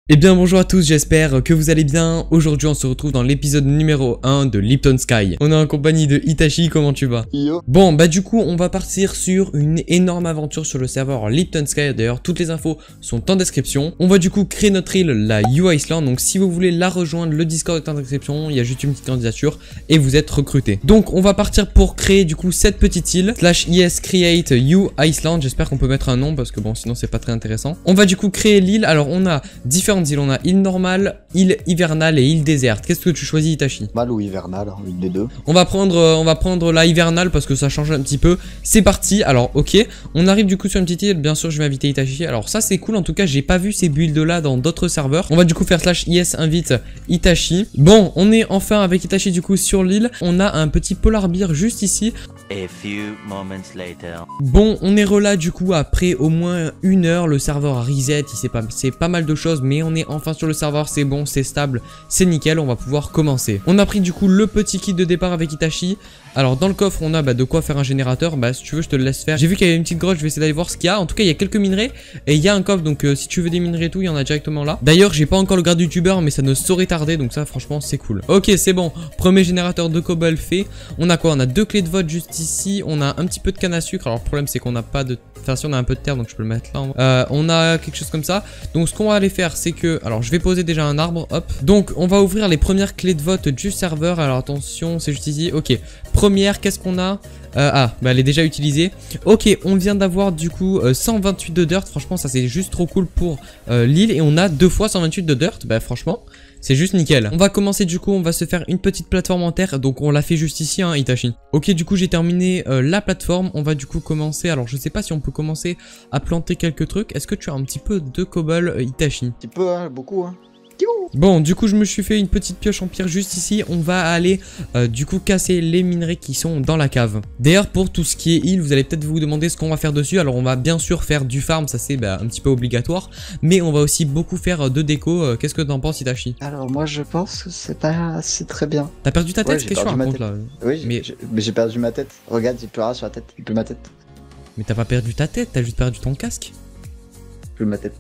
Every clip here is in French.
Eh bien bonjour à tous, j'espère que vous allez bien. Aujourd'hui on se retrouve dans l'épisode numéro 1 de Lipton Sky. On est en compagnie de Itachi, comment tu vas? Yo. Bon bah du coup on va partir sur une énorme aventure sur le serveur Lipton Sky. D'ailleurs toutes les infos sont en description. On va du coup créer notre île, la U Island. Donc si vous voulez la rejoindre, le Discord est en description. Il y a juste une petite candidature et vous êtes recruté. Donc on va partir pour créer du coup cette petite île. /is create U Island. J'espère qu'on peut mettre un nom parce que bon sinon c'est pas très intéressant. On va du coup créer l'île. Alors on a différentes îles, on a île normale, île hivernale et île déserte. Qu'est-ce que tu choisis, Itachi? Mal ou hivernale, une des deux. On va prendre la hivernale parce que ça change un petit peu. C'est parti. Alors ok, on arrive du coup sur une petite île. Bien sûr je vais inviter Itachi. Alors ça c'est cool, en tout cas j'ai pas vu ces builds là dans d'autres serveurs. On va du coup faire /is invite Itachi. Bon, on est enfin avec Itachi du coup sur l'île. On a un petit polar bear juste ici. A few moments later. Bon, on est relâ du coup après au moins 1 heure. Le serveur a reset, il s'est passé pas mal de choses, mais on est enfin sur le serveur, c'est bon, c'est stable, c'est nickel, on va pouvoir commencer. On a pris du coup le petit kit de départ avec Itachi. Alors dans le coffre on a de quoi faire un générateur. Bah si tu veux je te le laisse faire. J'ai vu qu'il y avait une petite grotte, je vais essayer d'aller voir ce qu'il y a. En tout cas il y a quelques minerais et il y a un coffre, donc si tu veux des minerais et tout, il y en a directement là. D'ailleurs j'ai pas encore le grade youtubeur mais ça ne saurait tarder, donc ça franchement c'est cool. Ok c'est bon, premier générateur de cobble fait. On a quoi? On a 2 clés de vote juste ici. On a un petit peu de canne à sucre. Alors le problème c'est qu'on n'a pas de... Enfin si on a un peu de terre donc je peux le mettre là. On a quelque chose comme ça. Donc ce qu'on va aller faire c'est que... Alors je vais poser déjà un arbre, hop. Donc on va ouvrir les premières clés de vote du serveur. Alors attention c'est juste ici, ok. Première, qu'est-ce qu'on a? Bah elle est déjà utilisée. Ok, on vient d'avoir du coup 128 de dirt. Franchement ça c'est juste trop cool pour l'île. Et on a 2 fois 128 de dirt. Bah franchement c'est juste nickel. On va commencer du coup, on va se faire une petite plateforme en terre. Donc on l'a fait juste ici hein, Itachi. Ok, du coup j'ai terminé la plateforme. On va du coup commencer, alors je sais pas si on peut commencer à planter quelques trucs. Est-ce que tu as un petit peu de cobble Itachi? Un petit peu, hein, beaucoup, hein. Bon, du coup je me suis fait une petite pioche en pierre juste ici. On va aller du coup casser les minerais qui sont dans la cave. D'ailleurs pour tout ce qui est île, vous allez peut-être vous demander ce qu'on va faire dessus. Alors on va bien sûr faire du farm, ça c'est un petit peu obligatoire. Mais on va aussi beaucoup faire de déco. Qu'est-ce que t'en penses Itachi? Alors moi je pense que c'est très bien. T'as perdu ta tête? Ouais, Qu'est-ce que tu racontes là? Oui, mais j'ai perdu ma tête. Regarde, il pleut rien sur la tête, il pleut ma tête. Mais t'as pas perdu ta tête, t'as juste perdu ton casque. Il pleut ma tête.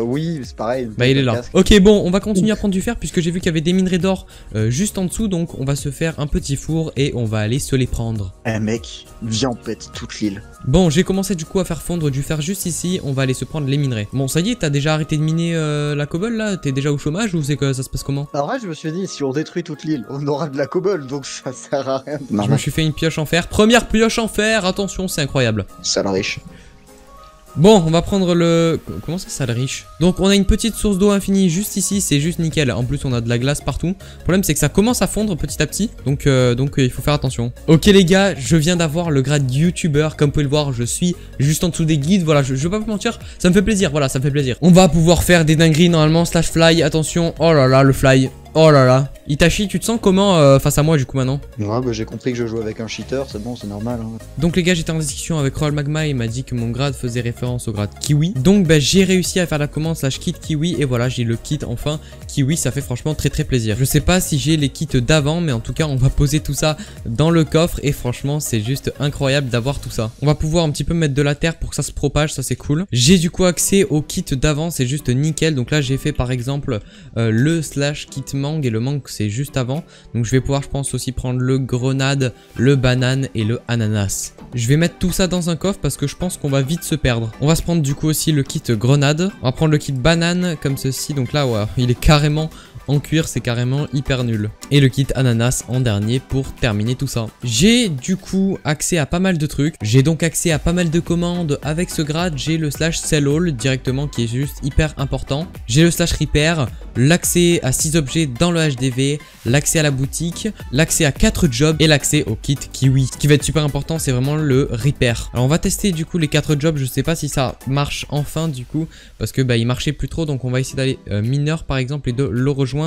Oui, c'est pareil. Bah il est là. Casque. Ok bon, on va continuer à prendre du fer puisque j'ai vu qu'il y avait des minerais d'or juste en dessous. Donc on va se faire un petit four et on va aller se les prendre. Eh mec, viens on pète toute l'île. Bon, j'ai commencé du coup à faire fondre du fer juste ici. On va aller se prendre les minerais. Bon ça y est, t'as déjà arrêté de miner la cobble là? T'es déjà au chômage ou c'est que ça se passe comment? En vrai je me suis dit, si on détruit toute l'île, on aura de la cobble, donc ça sert à rien. Je me suis fait une pioche en fer. Première pioche en fer, attention c'est incroyable. Sale riche. Bon, on va prendre le... Comment ça le riche? Donc on a une petite source d'eau infinie juste ici, c'est juste nickel. En plus on a de la glace partout. Le problème c'est que ça commence à fondre petit à petit. Donc il faut faire attention. Ok les gars, je viens d'avoir le grade YouTuber. Comme vous pouvez le voir, je suis juste en dessous des guides. Voilà, je vais pas vous mentir, ça me fait plaisir. Voilà, ça me fait plaisir. On va pouvoir faire des dingueries normalement. /fly, attention. Oh là là, le fly. Oh là là. Itachi, tu te sens comment face à moi du coup maintenant? Ouais bah j'ai compris que je jouais avec un cheater, c'est bon, c'est normal hein. Donc les gars, j'étais en discussion avec Royal Magma, il m'a dit que mon grade faisait référence au grade Kiwi. Donc bah j'ai réussi à faire la commande /kit Kiwi et voilà, j'ai le kit enfin Kiwi, ça fait franchement très plaisir. Je sais pas si j'ai les kits d'avant, mais en tout cas on va poser tout ça dans le coffre et franchement c'est juste incroyable d'avoir tout ça. On va pouvoir un petit peu mettre de la terre pour que ça se propage, ça c'est cool. J'ai du coup accès au kit d'avant, c'est juste nickel. Donc là j'ai fait par exemple le /kit mangue et le mangue c'est juste avant. Donc je vais pouvoir je pense aussi prendre le grenade, le banane et le ananas. Je vais mettre tout ça dans un coffre parce que je pense qu'on va vite se perdre. On va se prendre du coup aussi le kit grenade. On va prendre le kit banane comme ceci. Donc là ouais, il est carrément en cuir, c'est carrément hyper nul. Et le kit ananas en dernier pour terminer tout ça. J'ai du coup accès à pas mal de trucs. J'ai donc accès à pas mal de commandes avec ce grade. J'ai le /sell all directement qui est juste hyper important. J'ai le /repair, l'accès à 6 objets dans le HDV, l'accès à la boutique, l'accès à 4 jobs et l'accès au kit Kiwi. Ce qui va être super important, c'est vraiment le repair. Alors on va tester du coup les 4 jobs. Je sais pas si ça marche enfin du coup parce que il marchait plus trop. Donc on va essayer d'aller mineur par exemple et de le rejoindre.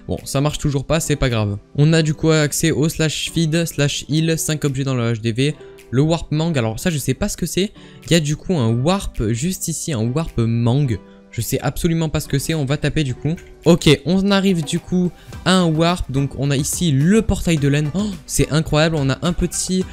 Bon, ça marche toujours pas, c'est pas grave. On a du coup accès au /feed /heal, 5 objets dans le HDV. Le warp mangue, alors ça je sais pas ce que c'est. Il y a du coup un warp juste ici, un warp mangue. Je sais absolument pas ce que c'est, on va taper du coup. Ok, on arrive du coup à un warp. Donc on a ici le portail de laine. Oh, c'est incroyable, on a un petit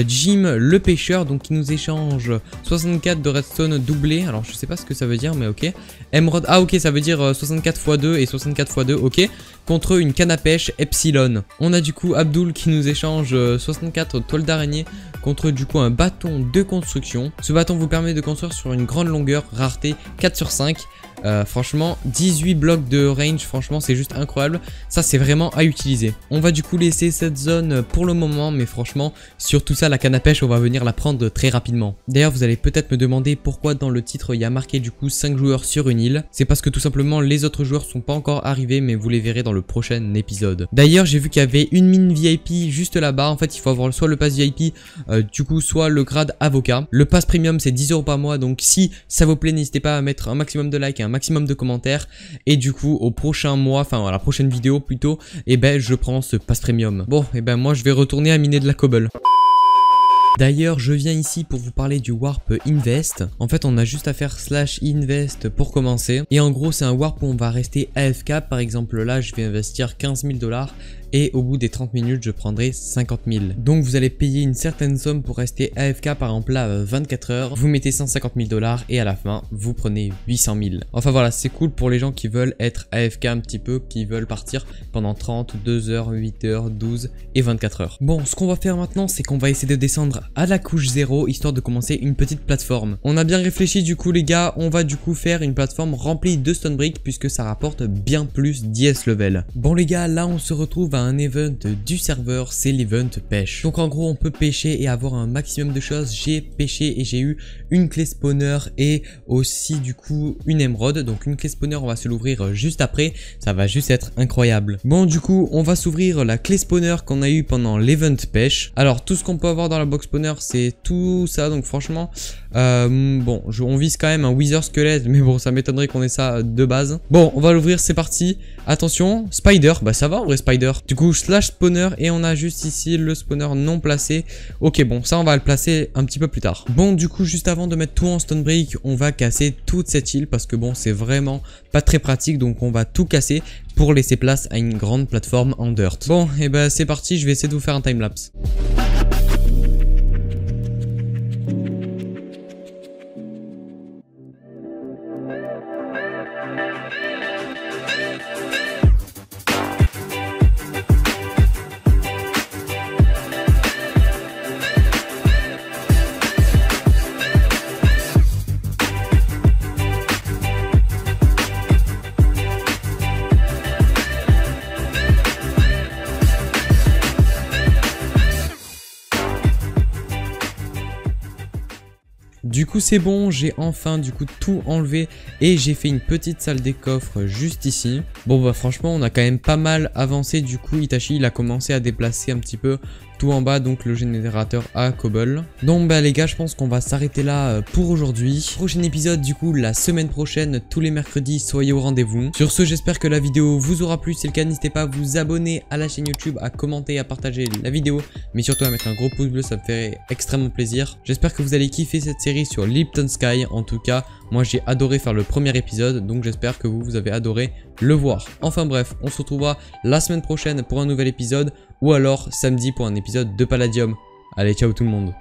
Jim le pêcheur. Donc qui nous échange 64 de redstone doublé. Alors je sais pas ce que ça veut dire mais ok. Emerald, ah ok, ça veut dire 64 x 2 et 64 x 2, ok. Contre une canne à pêche Epsilon. On a du coup Abdul qui nous échange 64 toiles d'araignée contre du coup un bâton de construction. Ce bâton vous permet de construire sur une grande longueur, rareté 4 sur 5. Franchement 18 blocs de range, franchement c'est juste incroyable. Ça c'est vraiment à utiliser. On va du coup laisser cette zone pour le moment, mais franchement sur tout ça la canne à pêche on va venir la prendre très rapidement. D'ailleurs vous allez peut-être me demander pourquoi dans le titre il y a marqué du coup 5 joueurs sur une île. C'est parce que tout simplement les autres joueurs sont pas encore arrivés, mais vous les verrez dans le prochain épisode. D'ailleurs j'ai vu qu'il y avait une mine VIP juste là-bas. En fait il faut avoir soit le pass VIP du coup soit le grade avocat. Le pass premium c'est 10 € par mois, donc si ça vous plaît n'hésitez pas à mettre un maximum de likes et un maximum de commentaires, et du coup au prochain mois, enfin à la prochaine vidéo plutôt, et ben je prends ce pass premium. Bon et ben moi je vais retourner à miner de la cobble. D'ailleurs je viens ici pour vous parler du warp invest. En fait on a juste à faire /invest pour commencer, et en gros c'est un warp où on va rester AFK. Par exemple là je vais investir 15 000 $. Et au bout des 30 minutes je prendrai 50 000. Donc vous allez payer une certaine somme pour rester AFK, par exemple là 24 heures. Vous mettez 150 000 $ et à la fin vous prenez 800 000. Enfin voilà, c'est cool pour les gens qui veulent être AFK un petit peu, qui veulent partir pendant 30, 2 heures, 8 heures, 12 et 24 heures. Bon, ce qu'on va faire maintenant c'est qu'on va essayer de descendre à la couche 0 histoire de commencer une petite plateforme. On a bien réfléchi du coup les gars, on va du coup faire une plateforme remplie de stone brick puisque ça rapporte bien plus d'IS level. Bon les gars, là on se retrouve à un event du serveur, c'est l'event pêche. Donc en gros on peut pêcher et avoir un maximum de choses. J'ai pêché et j'ai eu une clé spawner et aussi du coup une émeraude. Donc une clé spawner on va se l'ouvrir juste après, ça va juste être incroyable. Bon du coup on va s'ouvrir la clé spawner qu'on a eu pendant l'event pêche. Alors tout ce qu'on peut avoir dans la box spawner c'est tout ça, donc franchement bon on vise quand même un wither squelette, mais bon ça m'étonnerait qu'on ait ça de base. Bon on va l'ouvrir, c'est parti. Attention, spider, bah ça va en vrai spider. Du coup /spawner et on a juste ici le spawner non placé. Ok bon ça on va le placer un petit peu plus tard. Bon du coup juste avant de mettre tout en stone brick on va casser toute cette île parce que bon c'est vraiment pas très pratique, donc on va tout casser pour laisser place à une grande plateforme en dirt. Bon et ben c'est parti, je vais essayer de vous faire un timelapse. Du coup c'est bon, j'ai enfin du coup tout enlevé et j'ai fait une petite salle des coffres juste ici. Bon bah franchement on a quand même pas mal avancé. Du coup Itachi il a commencé à déplacer un petit peu tout en bas, donc le générateur à cobble. Donc bah les gars je pense qu'on va s'arrêter là pour aujourd'hui. Prochain épisode du coup la semaine prochaine, tous les mercredis, soyez au rendez-vous. Sur ce j'espère que la vidéo vous aura plu. Si c'est le cas n'hésitez pas à vous abonner à la chaîne YouTube, à commenter, à partager la vidéo, mais surtout à mettre un gros pouce bleu, ça me ferait extrêmement plaisir. J'espère que vous allez kiffer cette série sur Lipton Sky. En tout cas moi j'ai adoré faire le premier épisode, donc j'espère que vous avez adoré le voir. Enfin bref, on se retrouvera la semaine prochaine pour un nouvel épisode, ou alors samedi pour un épisode de Palladium. Allez ciao tout le monde.